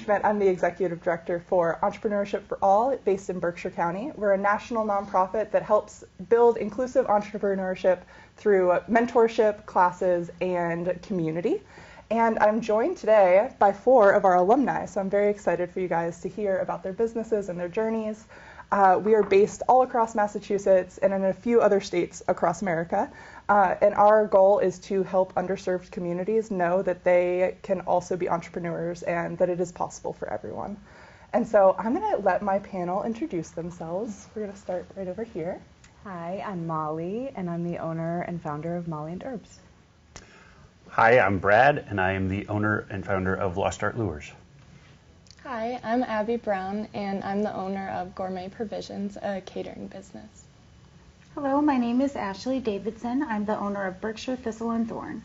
Schmitt. I'm the Executive Director for Entrepreneurship for All, based in Berkshire County. We're a national nonprofit that helps build inclusive entrepreneurship through mentorship, classes, and community. And I'm joined today by 4 of our alumni, so I'm very excited for you guys to hear about their businesses and their journeys. We are based all across Massachusetts and in a few other states across America. And our goal is to help underserved communities know that they can also be entrepreneurs and that it is possible for everyone. And so I'm going to let my panel introduce themselves. We're going to start right over here. Hi, I'm Molly, and I'm the owner and founder of Molly and Herbs. Hi, I'm Brad, and I am the owner and founder of Lost Art Lures. Hi, I'm Abby Brown, and I'm the owner of Gourmae Provisions, a catering business. Hello, my name is Ashley Davidson. I'm the owner of Berkshire, Thistle, and Thorn.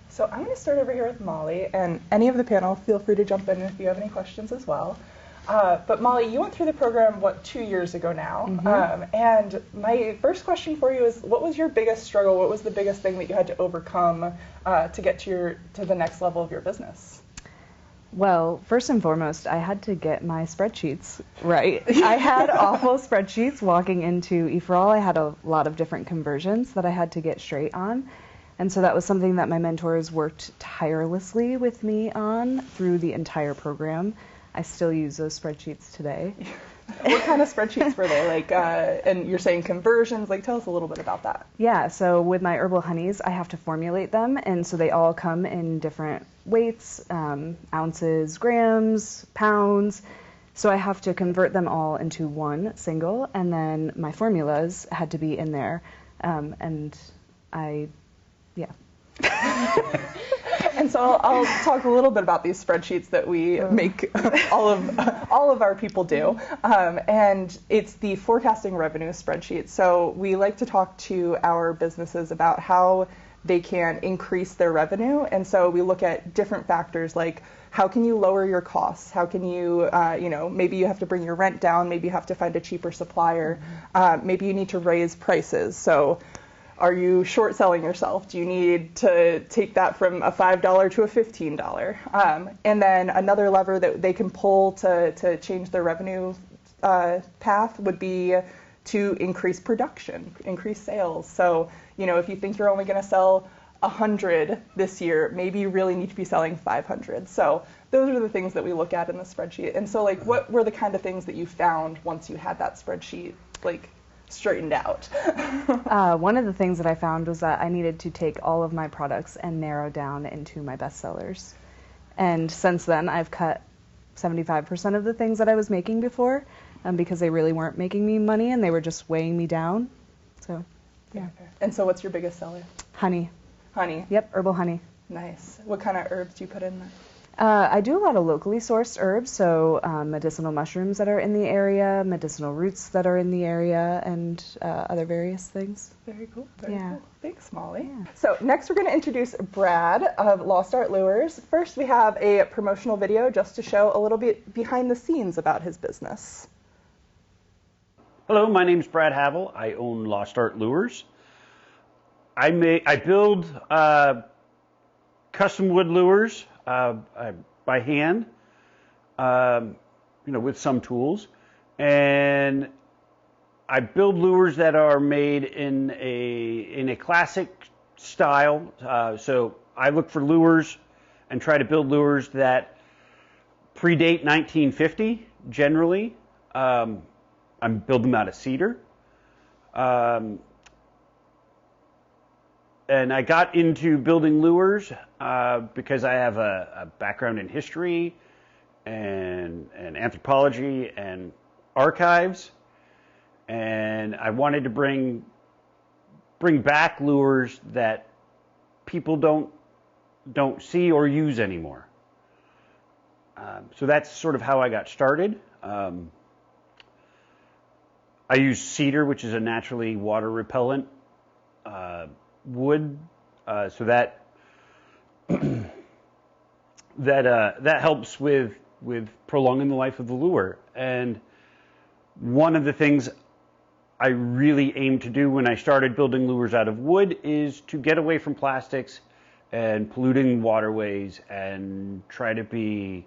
So I'm going to start over here with Molly, and any of the panel, feel free to jump in if you have any questions as well. But Molly, you went through the program, 2 years ago now? Mm-hmm. And my first question for you is, what was your biggest struggle? What was the biggest thing that you had to overcome to get to the next level of your business? Well, first and foremost, I had to get my spreadsheets right. I had awful spreadsheets walking into E4All. I had a lot of different conversions that I had to get straight on. And so that was something that my mentors worked tirelessly with me on through the entire program. I still use those spreadsheets today. What kind of spreadsheets were they? And you're saying conversions, tell us a little bit about that. Yeah, so with my herbal honeys, I have to formulate them, and so they all come in different weights, ounces, grams, pounds. So I have to convert them all into one single, and then my formulas had to be in there, And so I'll talk a little bit about these spreadsheets that we make all of our people do. And it's the forecasting revenue spreadsheet. So we like to talk to our businesses about how they can increase their revenue. And so we look at different factors like how can you lower your costs? How can you, maybe you have to bring your rent down. Maybe you have to find a cheaper supplier. Maybe you need to raise prices. So are you short selling yourself? Do you need to take that from a $5 to a $15? And then another lever that they can pull to change their revenue path would be to increase production, increase sales. So, if you think you're only going to sell 100 this year, maybe you really need to be selling 500. So those are the things that we look at in the spreadsheet. And so, what were the kind of things that you found once you had that spreadsheet, straightened out? One of the things that I found was that I needed to take all of my products and narrow down into my best sellers. And since then, I've cut 75% of the things that I was making before because they really weren't making me money and they were just weighing me down. So, yeah. Okay. And so what's your biggest seller? Honey. Honey? Yep, herbal honey. Nice. What kind of herbs do you put in there? I do a lot of locally sourced herbs, so medicinal mushrooms that are in the area, medicinal roots that are in the area, and other various things. Very cool. Very cool. Thanks, Molly. Yeah. So next we're going to introduce Brad of Lost Art Lures. First we have a promotional video just to show a little bit behind the scenes about his business. Hello, my name's Brad Havill. I own Lost Art Lures. I build custom wood lures by hand, with some tools, and I build lures that are made in a classic style. So I look for lures and try to build lures that predate 1950. Generally, I build them out of cedar. And I got into building lures because I have a background in history and anthropology and archives, and I wanted to bring back lures that people don't see or use anymore. So that's sort of how I got started. I use cedar, which is a naturally water repellent wood, so that that helps with prolonging the life of the lure. And one of the things I really aimed to do when I started building lures out of wood is to get away from plastics and polluting waterways and try to be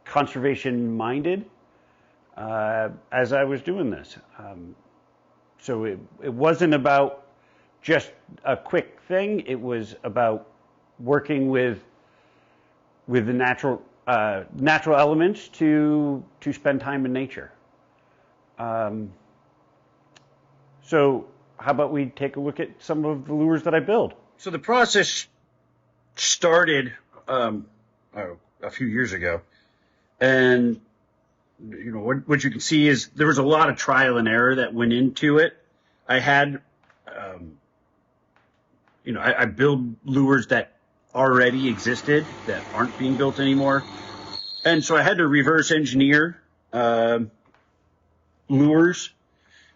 conservation minded as I was doing this. So it wasn't about just a quick thing. It was about working with the natural elements to spend time in nature. So how about we take a look at some of the lures that I build? So the process started a few years ago, and what you can see is there was a lot of trial and error that went into it. I had, I build lures that already existed that aren't being built anymore, and so I had to reverse engineer lures,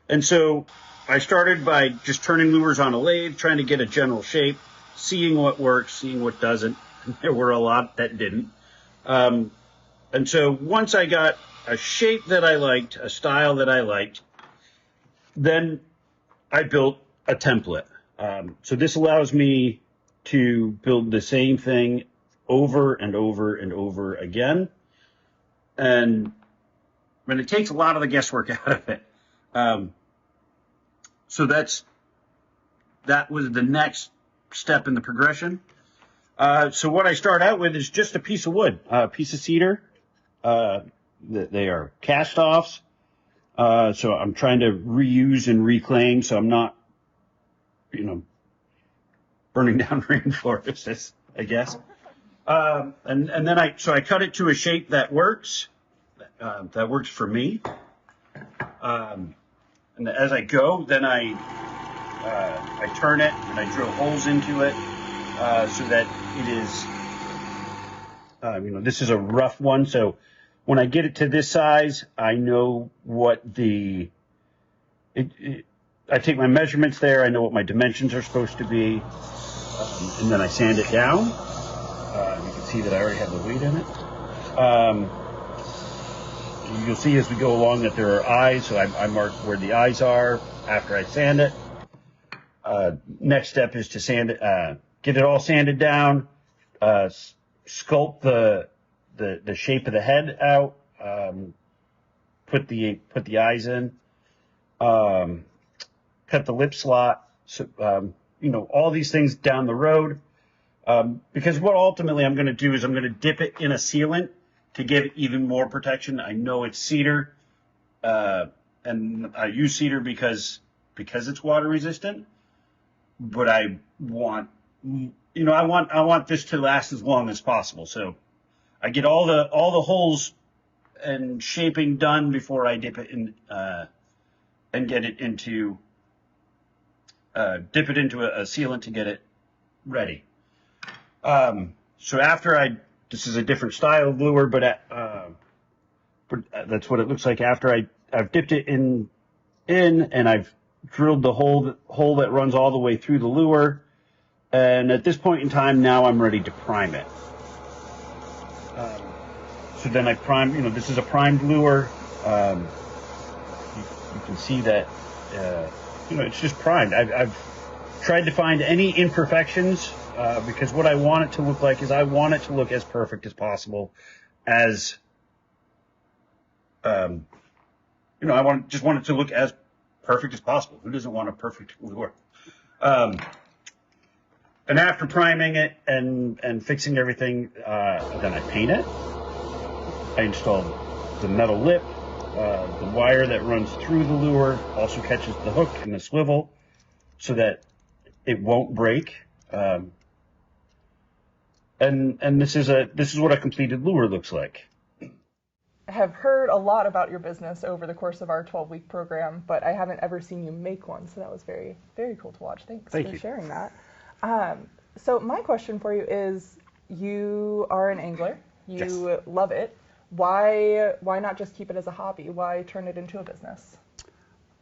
and so I started by just turning lures on a lathe, trying to get a general shape, seeing what works, seeing what doesn't. There were a lot that didn't. And so once I got a shape that I liked, a style that I liked, then I built a template. So this allows me to build the same thing over and over and over again. And it takes a lot of the guesswork out of it. So that was the next step in the progression. So what I start out with is just a piece of wood, a piece of cedar. They are cast-offs. So I'm trying to reuse and reclaim, so I'm not, burning down rainforests, I guess. And then I cut it to a shape that works for me. And as I go, then I turn it and I drill holes into it so that it is, this is a rough one. So when I get it to this size, I know what I take my measurements there. I know what my dimensions are supposed to be. And then I sand it down. You can see that I already have the weight in it. You'll see as we go along that there are eyes, so I mark where the eyes are after I sand it. Next step is to sand it, get it all sanded down, sculpt the shape of the head out, put the eyes in, cut the lip slot, so, all these things down the road. Because what ultimately I'm going to do is I'm going to dip it in a sealant to give it even more protection. I know it's cedar, and I use cedar because it's water resistant. But I want, I want this to last as long as possible. So I get all the holes and shaping done before I dip it in, and get it into, dip it into a sealant to get it ready. So after this is a different style of lure, but that's what it looks like after I've dipped it in and I've drilled the hole that runs all the way through the lure. And at this point in time, now I'm ready to prime it. So then I prime, this is a primed lure. You can see that, it's just primed. I've tried to find any imperfections, because what I want it to look like is I want it to look as perfect as possible, as I just want it to look as perfect as possible. Who doesn't want a perfect lure? And after priming it and fixing everything, then I paint it. I install the metal lip, the wire that runs through the lure also catches the hook and the swivel so that it won't break. And this is what a completed lure looks like. I have heard a lot about your business over the course of our 12-week program, but I haven't ever seen you make one, so that was very, very cool to watch. Thanks for sharing that. So my question for you is, you are an angler. You love it. Why not just keep it as a hobby? Why turn it into a business?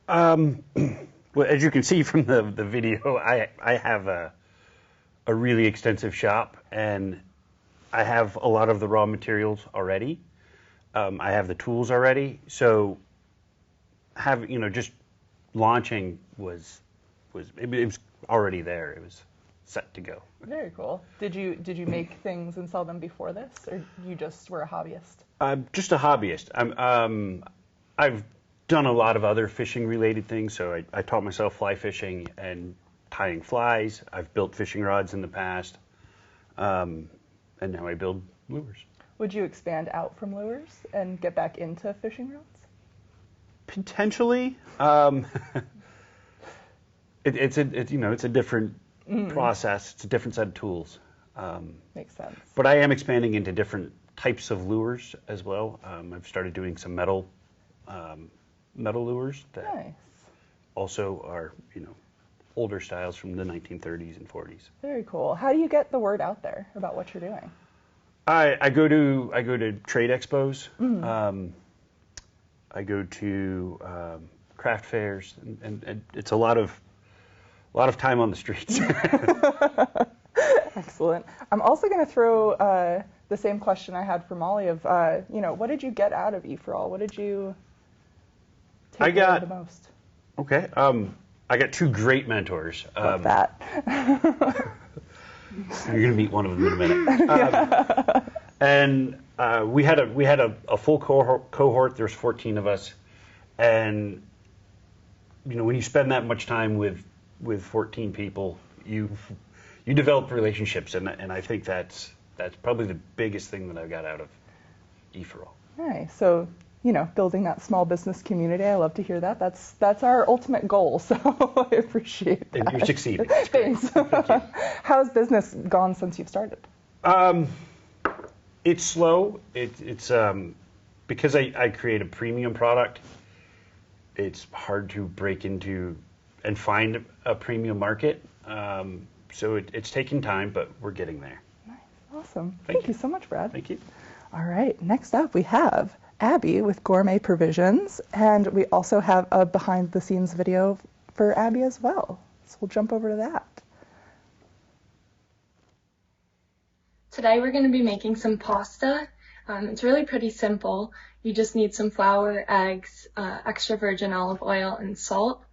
Well, as you can see from the video, I have a really extensive shop, and I have a lot of the raw materials already. I have the tools already, so just launching was it was already there. It was set to go. Very cool. Did you make things and sell them before this, or you just were a hobbyist? I'm just a hobbyist. I've done a lot of other fishing related things. So I taught myself fly fishing and tying flies. I've built fishing rods in the past, and now I build lures. Would you expand out from lures and get back into fishing rods? Potentially. It's a different process. It's a different set of tools. Makes sense. But I am expanding into different types of lures as well. I've started doing some metal lures that Nice. also are, older styles from the 1930s and 40s. Very cool. How do you get the word out there about what you're doing? I go to trade expos. I go to craft fairs, and it's a lot of time on the streets. Excellent. I'm also going to throw the same question I had for Molly of, what did you get out of E4All? What did you take away the most? Okay. I got two great mentors. Love that. You're going to meet one of them in a minute. And we had a full cohort. There's 14 of us, and when you spend that much time with 14 people, you develop relationships, and I think that's probably the biggest thing that I got out of E4All. Nice. So, building that small business community, I love to hear that. That's our ultimate goal, so I appreciate that. And you're succeeding. Thanks. How's business gone since you've started? It's slow. It's because I create a premium product, it's hard to break into and find a premium market. So it's taking time, but we're getting there. Nice. Awesome. Thank you so much, Brad. Thank you. All right. Next up, we have Abby with Gourmae Provisions, and we also have a behind-the-scenes video for Abby as well. So we'll jump over to that. Today we're going to be making some pasta. It's really pretty simple. You just need some flour, eggs, extra virgin olive oil, and salt.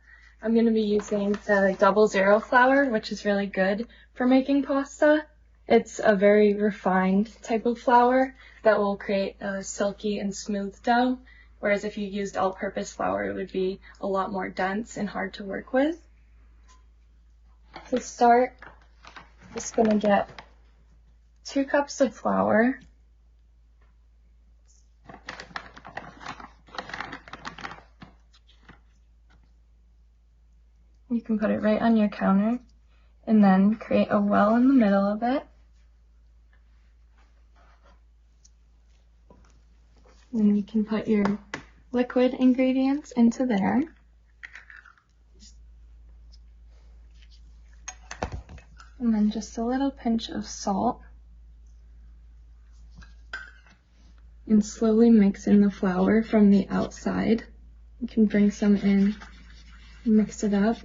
I'm going to be using the 00 flour, which is really good for making pasta. It's a very refined type of flour that will create a silky and smooth dough, whereas if you used all-purpose flour, it would be a lot more dense and hard to work with. To start, I'm just going to get 2 cups of flour, you can put it right on your counter, and then create a well in the middle of it. Then you can put your liquid ingredients into there. And then just a little pinch of salt. And slowly mix in the flour from the outside. You can bring some in, mix it up.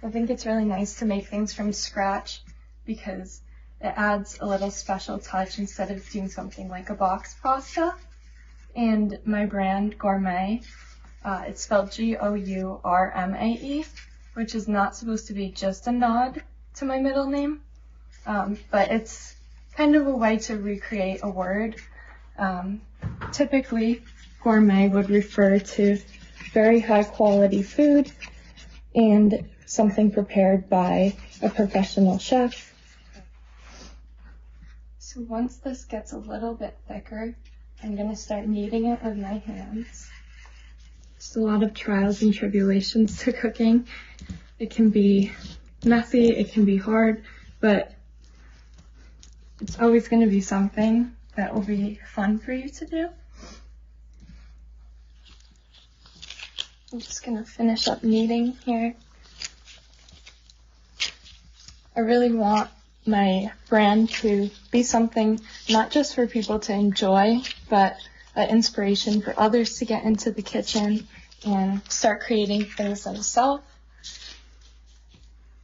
I think it's really nice to make things from scratch because it adds a little special touch instead of doing something like a box pasta. And my brand, Gourmae, it's spelled Gourmae, which is not supposed to be just a nod to my middle name, but it's kind of a way to recreate a word. Typically, gourmet would refer to very high quality food and something prepared by a professional chef. So once this gets a little bit thicker, I'm going to start kneading it with my hands. There's a lot of trials and tribulations to cooking. It can be messy, it can be hard, but it's always going to be something that will be fun for you to do. I'm just going to finish up kneading here. I really want my brand to be something not just for people to enjoy, but an inspiration for others to get into the kitchen and start creating things themselves.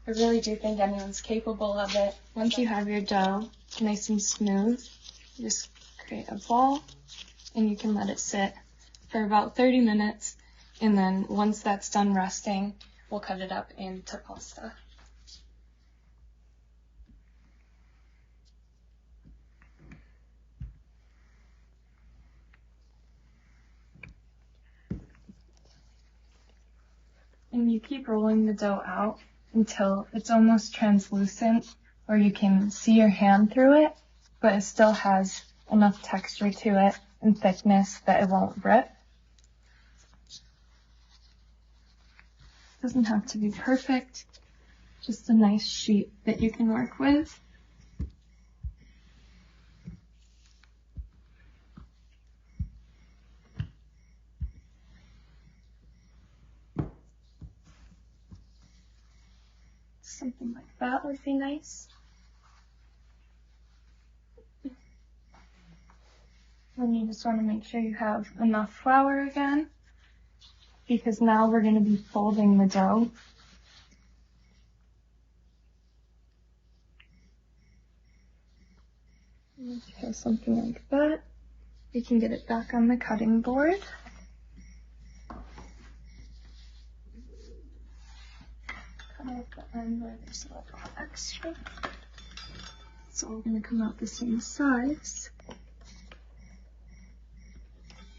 I really do think anyone's capable of it. Once you have your dough, nice and smooth. You just create a ball, and you can let it sit for about 30 minutes, and then once that's done resting, we'll cut it up into pasta. And you keep rolling the dough out until it's almost translucent, or you can see your hand through it, but it still has enough texture to it and thickness that it won't rip. Doesn't have to be perfect, just a nice sheet that you can work with. Something like that would be nice. Then you just want to make sure you have enough flour again, because now we're going to be folding the dough. Okay, something like that. You can get it back on the cutting board. Cut out the end where there's a little extra. It's all going to come out the same size.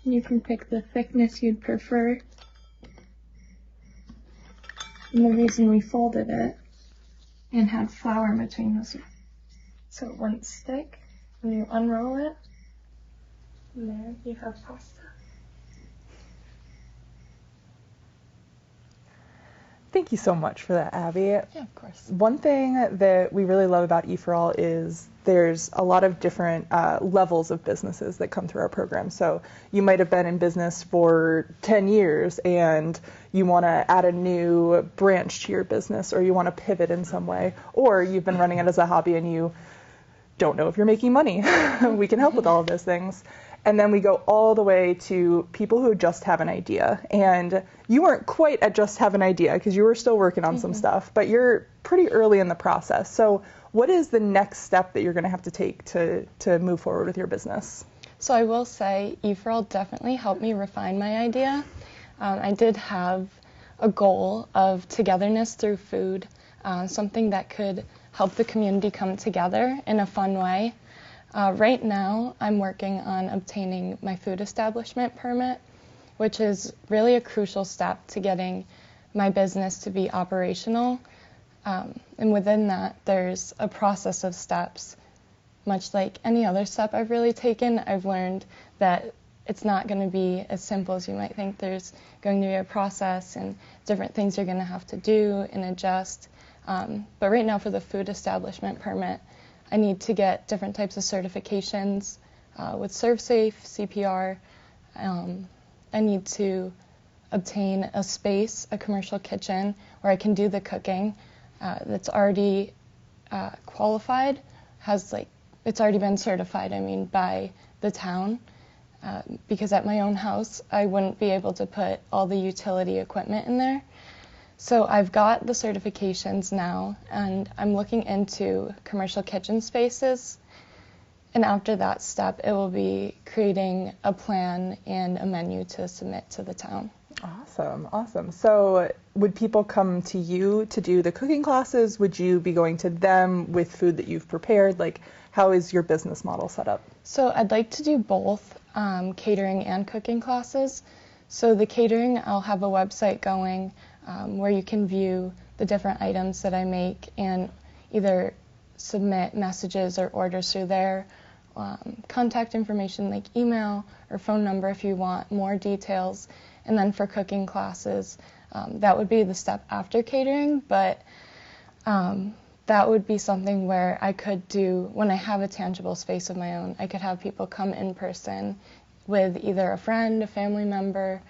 You can pick the thickness you'd prefer. And the reason we folded it and had flour in between those so it wouldn't stick when you unroll it. And there you have pasta. Thank you so much for that, Abby. Yeah, of course. One thing that we really love about E4All is there's a lot of different levels of businesses that come through our program. So you might have been in business for 10 years and you want to add a new branch to your business, or you want to pivot in some way, or you've been running it as a hobby and you don't know if you're making money. We can help with all of those things. And then we go all the way to people who just have an idea. And you weren't quite at just have an idea because you were still working on some stuff, but you're pretty early in the process. So what is the next step that you're going to have to take to move forward with your business? So I will say E4All definitely helped me refine my idea. I did have a goal of togetherness through food, something that could help the community come together in a fun way. Right now, I'm working on obtaining my food establishment permit, which is really a crucial step to getting my business to be operational. And within that, there's a process of steps. Much like any other step I've really taken, I've learned that it's not going to be as simple as you might think. There's going to be a process and different things you're going to have to do and adjust. But right now, for the food establishment permit, I need to get different types of certifications with ServSafe, CPR. I need to obtain a space, a commercial kitchen, where I can do the cooking that's already qualified, it's already been certified, by the town. Because at my own house, I wouldn't be able to put all the utility equipment in there. So I've got the certifications now, and I'm looking into commercial kitchen spaces. And after that step, it will be creating a plan and a menu to submit to the town. Awesome. So would people come to you to do the cooking classes? Would you be going to them with food that you've prepared? How is your business model set up? So I'd like to do both catering and cooking classes. So the catering, I'll have a website going where you can view the different items that I make and either submit messages or orders through there. Contact information like email or phone number if you want more details. And then for cooking classes, that would be the step after catering, but that would be something where I could do, when I have a tangible space of my own, I could have people come in person with either a friend, a family member,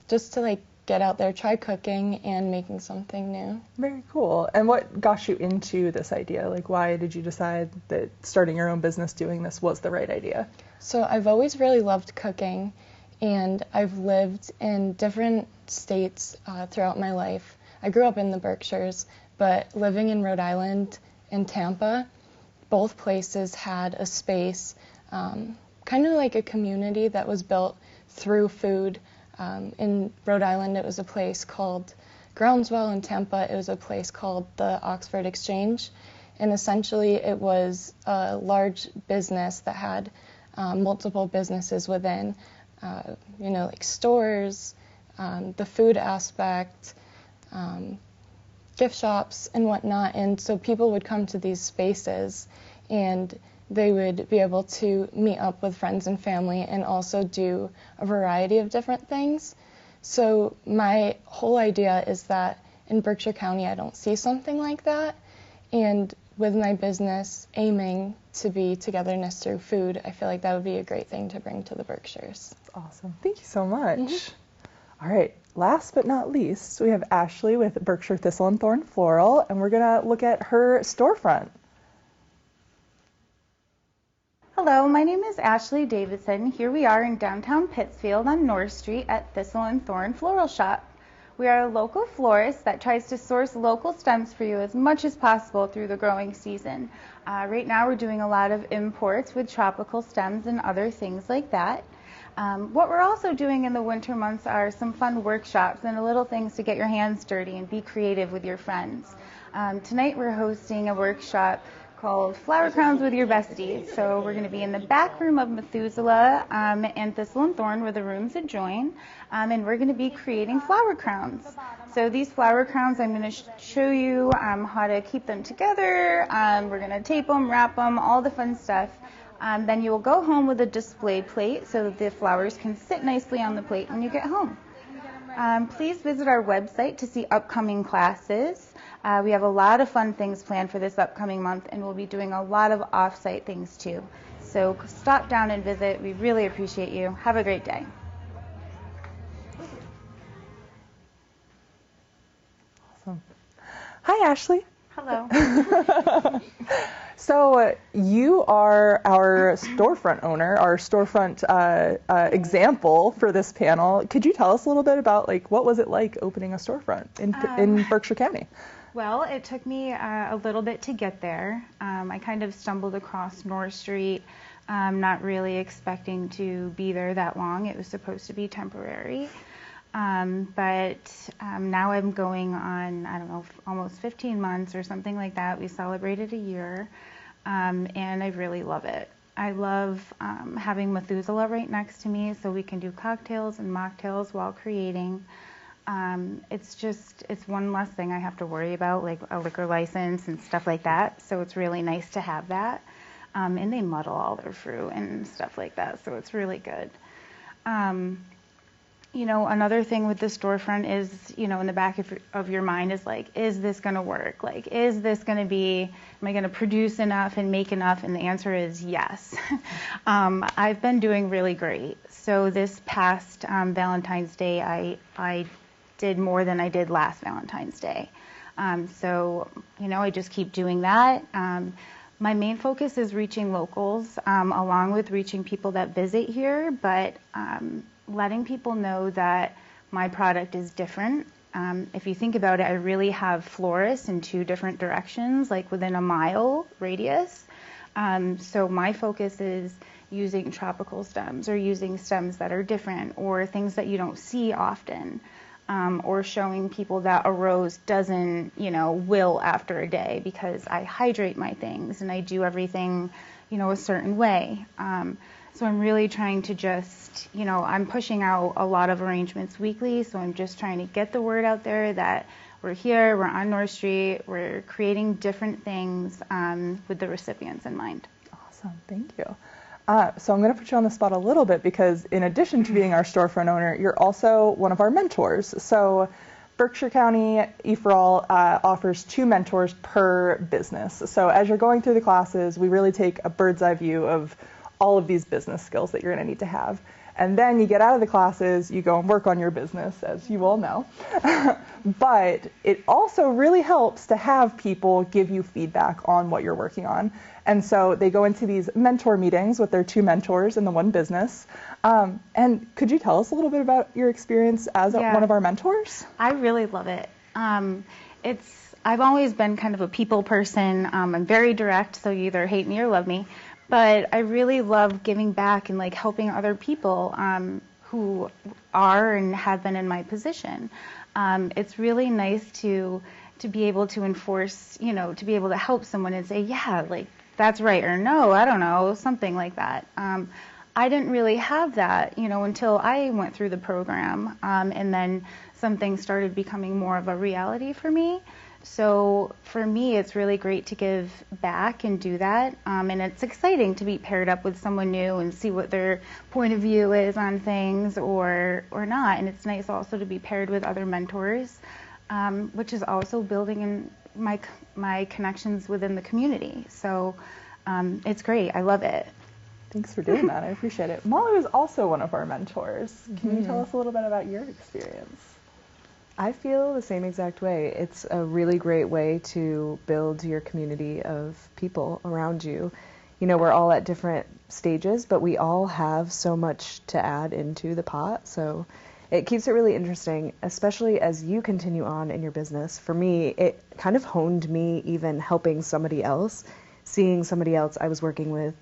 just to get out there, try cooking and making something new. Very cool. And what got you into this idea? Why did you decide that starting your own business doing this was the right idea? So I've always really loved cooking, and I've lived in different states throughout my life. I grew up in the Berkshires, but living in Rhode Island and Tampa, both places had a space, kind of like a community that was built through food. In Rhode Island, it was a place called Groundswell. In Tampa, it was a place called the Oxford Exchange. And essentially, it was a large business that had multiple businesses within, like stores, the food aspect, gift shops and whatnot. And so people would come to these spaces and they would be able to meet up with friends and family and also do a variety of different things. So my whole idea is that in Berkshire County, I don't see something like that. And with my business aiming to be togetherness through food, I feel like that would be a great thing to bring to the Berkshires. That's awesome. Thank you so much. All right, last but not least, we have Ashley with Berkshire Thistle and Thorn Floral, and we're going to look at her storefront. Hello, my name is Ashley Davidson. Here we are in downtown Pittsfield on North Street at Thistle and Thorn Floral Shop. We are a local florist that tries to source local stems for you as much as possible through the growing season. Right now we're doing a lot of imports with tropical stems and other things like that. What we're also doing in the winter months are some fun workshops and little things to get your hands dirty and be creative with your friends. Tonight we're hosting a workshop called Flower Crowns with Your Besties. So we're going to be in the back room of Methuselah and Thistle and Thorn where the rooms adjoin, and we're going to be creating flower crowns. So these flower crowns, I'm going to show you how to keep them together. We're going to tape them, wrap them, all the fun stuff. Then you will go home with a display plate so that the flowers can sit nicely on the plate when you get home. Please visit our website to see upcoming classes. We have a lot of fun things planned for this upcoming month, and we'll be doing a lot of off-site things too. So stop down and visit. We really appreciate you. Have a great day. Awesome. Hi, Ashley. Hello. So you are our storefront owner, our storefront example for this panel. Could you tell us a little bit about what was it like opening a storefront in Berkshire County? Well, it took me a little bit to get there. I kind of stumbled across North Street, not really expecting to be there that long. It was supposed to be temporary. But now I'm going on, I don't know, almost 15 months or something like that. We celebrated a year, and I really love it. I love having Methuselah right next to me so we can do cocktails and mocktails while creating. It's one less thing I have to worry about, like a liquor license and stuff like that. So it's really nice to have that. And they muddle all their fruit and stuff like that, so it's really good. Another thing with the storefront is, in the back of your mind is is this going to work? Is this going to be, am I going to produce enough and make enough? And the answer is yes. I've been doing really great. So this past Valentine's Day, I did more than I did last Valentine's Day. I just keep doing that. My main focus is reaching locals, along with reaching people that visit here, but letting people know that my product is different. If you think about it, I really have florists in 2 different directions, within a mile radius. So my focus is using tropical stems or using stems that are different or things that you don't see often, or showing people that a rose doesn't, wilt after a day because I hydrate my things and I do everything, a certain way. So I'm really trying to just, I'm pushing out a lot of arrangements weekly, so I'm just trying to get the word out there that we're here, we're on North Street, we're creating different things with the recipients in mind. Awesome, thank you. So I'm going to put you on the spot a little bit because in addition to being our storefront owner, you're also one of our mentors. So Berkshire County EFRAL offers 2 mentors per business. So as you're going through the classes, we really take a bird's eye view of all of these business skills that you're going to need to have. And then you get out of the classes, you go and work on your business, as you all know. But it also really helps to have people give you feedback on what you're working on. And so they go into these mentor meetings with their 2 mentors in the one business. And could you tell us a little bit about your experience as one of our mentors? I really love it. I've always been kind of a people person. I'm very direct, so you either hate me or love me. But I really love giving back and like helping other people who are and have been in my position. It's really nice to be able to enforce, to be able to help someone and say, yeah, like that's right, or no, I don't know, something like that. I didn't really have that, until I went through the program, and then some things started becoming more of a reality for me. So for me, it's really great to give back and do that, and it's exciting to be paired up with someone new and see what their point of view is on things or not. And it's nice also to be paired with other mentors, which is also building in my connections within the community. So it's great. I love it. Thanks for doing that. I appreciate it. Molly was also one of our mentors. Can you tell us a little bit about your experience? I feel the same exact way. It's a really great way to build your community of people around you. We're all at different stages, but we all have so much to add into the pot. So it keeps it really interesting, especially as you continue on in your business. For me, it kind of honed me even helping somebody else, seeing somebody else I was working with,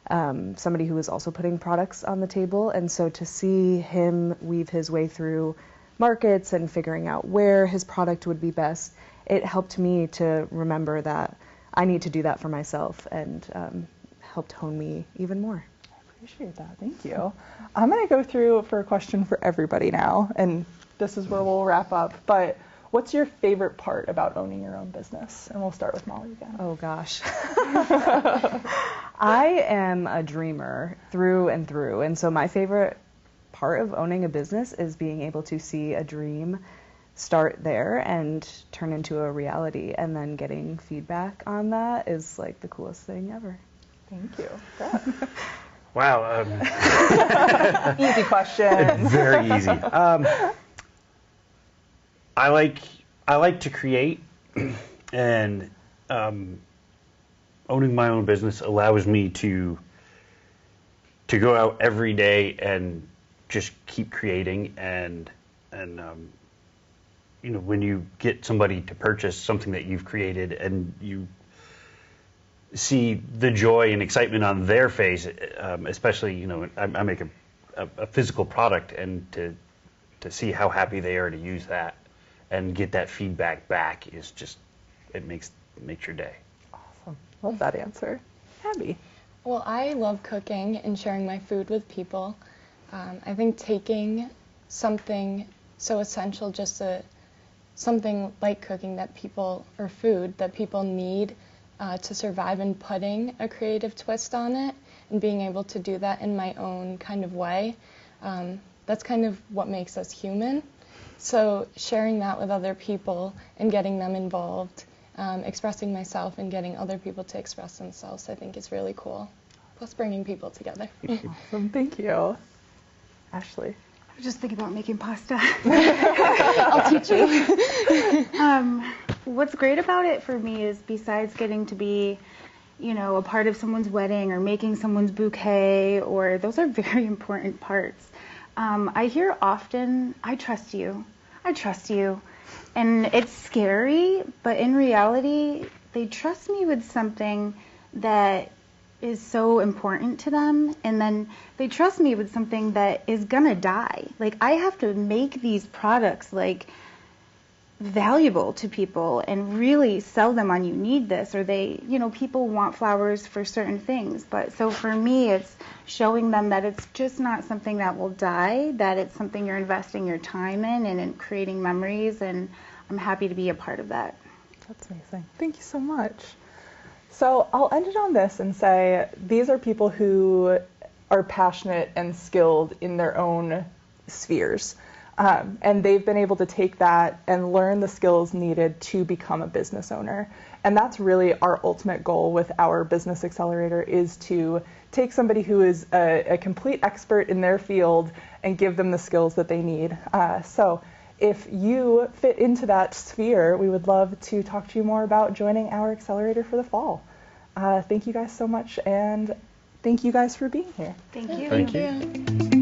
somebody who was also putting products on the table. And so to see him weave his way through markets and figuring out where his product would be best, it helped me to remember that I need to do that for myself, and helped hone me even more. I appreciate that. Thank you. I'm going to go through for a question for everybody now, and this is where we'll wrap up. But what's your favorite part about owning your own business? And we'll start with Molly again. Oh, gosh. I am a dreamer through and through, and so my favorite part of owning a business is being able to see a dream start there and turn into a reality, and then getting feedback on that is like the coolest thing ever. Thank you. Brett. Wow. Easy question. Very easy. I like to create, and owning my own business allows me to go out every day and just keep creating, and when you get somebody to purchase something that you've created and you see the joy and excitement on their face, especially I make a physical product, and to see how happy they are to use that and get that feedback back is just, it makes your day. Awesome. Love that answer. Abby. Well, I love cooking and sharing my food with people. I think taking something so essential, something like cooking or food that people need to survive, and putting a creative twist on it and being able to do that in my own kind of way, that's kind of what makes us human. So sharing that with other people and getting them involved, expressing myself and getting other people to express themselves, I think is really cool. Plus bringing people together. Awesome. Thank you. Ashley. I was just thinking about making pasta. I'll teach you. What's great about it for me is, besides getting to be, a part of someone's wedding or making someone's bouquet, or those are very important parts. I hear often, I trust you. And it's scary, but in reality, they trust me with something that is so important to them, and then they trust me with something that is gonna die. Like, I have to make these products valuable to people and really sell them on, you need this, or people want flowers for certain things. But so for me, it's showing them that it's just not something that will die, that it's something you're investing your time in and in creating memories, and I'm happy to be a part of that. That's amazing. Thank you so much. So I'll end it on this and say, these are people who are passionate and skilled in their own spheres. And they've been able to take that and learn the skills needed to become a business owner. And that's really our ultimate goal with our Business Accelerator, is to take somebody who is a complete expert in their field and give them the skills that they need. So if you fit into that sphere, we would love to talk to you more about joining our accelerator for the fall. Thank you guys so much, and thank you guys for being here. Thank you. Thank you.